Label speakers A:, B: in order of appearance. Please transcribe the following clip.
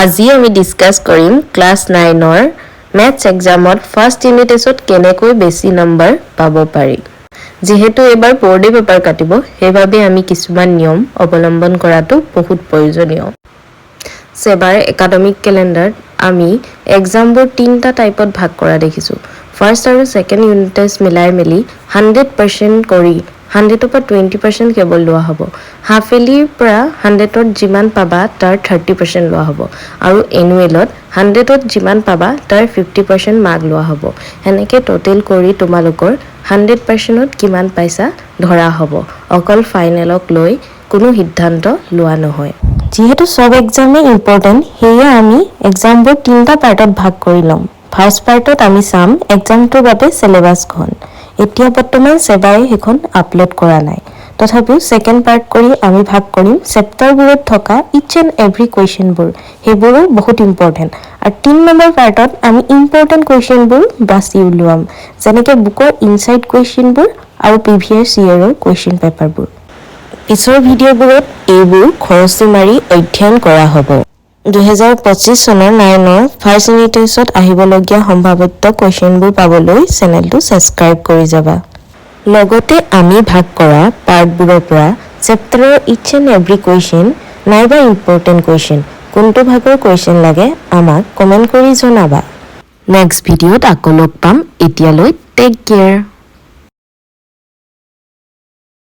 A: আজি আমি ডিসকাস কৰিম ক্লাস 9ৰ ম্যাথছ এক্সামত ফাৰ্স্ট ইউনিট টেষ্টত কেনেকৈ বেছি নম্বৰ পাব পাৰি যেহেতু এবাৰ বৰ্ডে পেপাৰ কাটিব সেইভাবে আমি কিছুমান নিয়ম অৱলম্বন কৰাটো বহুত প্ৰয়োজনীয় সেবাৰ একাডেমিক ক্যালেন্ডাৰত আমি এক্সামবোৰ তিনটা টাইপত ভাগ কৰা দেখিছো ফাৰ্স্ট আৰু সেকেন্ড ইউনিট টেষ্ট মিলাই মেলি 100% কৰি 100 পৰা 20% কেৱল লোৱা হ'ব হাফ এলিৰ পৰা 100ত যিমান পাবা তাৰ 30% লোৱা হ'ব আৰু এনুৱেলত 100ত যিমান পাবা তাৰ 50% মাৰ্ক লোৱা হ'ব হেনেকে টোটাল কৰি তোমালোকৰ 100%ত কিমান পাইছা ধৰা হ'ব অকল ফাইনেলক লৈ কোনো সিদ্ধান্ত লোৱা নহয় যেহেতু সব এক্সামে ইম্পৰ্টেন্ট হেয়া আমি এক্সামবোৰ তিনটা পাৰ্টত ভাগ কৰি লম ফাৰ্স্ট পাৰ্টত আমি চাম এক্সামটোৰ বাবে সিলেবাসখন এতিয়া বৰ্তমান সেবাৰে হেখন আপলোড কৰা নাই তথাপিও সেকেন্ড পাৰ্ট কৰি আমি ভাগ কৰিম চেপ্টাৰবোৰত থকা ইচ এণ্ড এভৰি কোৱেশ্চনবোৰ হেবোৰো বহুত ইম্পৰ্টেন্ট আৰু 3 নম্বৰ পাৰ্টত আমি ইম্পৰ্টেন্ট কোৱেশ্চনবোৰ বাছি উলিয়াম যেনেকৈ বুকৰ ইনসাইড কোৱেশ্চনবোৰ আৰু প্ৰিভিয়াছ ইয়াৰৰ কোৱেশ্চন পেপাৰবোৰ পিছৰ ভিডিঅ'বোৰত এইবোৰ খৰচি মাৰি অধ্যয়ন কৰা হ'ব 2025 চনৰ 9ৰ ফাৰ্স্ট ইউনিট টেষ্টত আহিবলগীয়া সম্ভাৱ্য কোৱেশ্চনবোৰ পাবলৈ চেনেলটো সাবস্ক্ৰাইব কৰি যাবা লগতে আমি ভাগ কৰা পাৰ্টবোৰৰ পৰা চেপ্টাৰৰ ইচ এণ্ড এভৰি কোৱেশ্চন নাইবা ইম্পৰ্টেন্ট কোৱেশ্চন কোনটো ভাগৰ কোৱেশ্চন লাগে আমাক কমেন্ট কৰি জনাবা নেক্সট ভিডিঅ'ত আকৌ লগ পাম এতিয়ালৈ টেক কেয়াৰ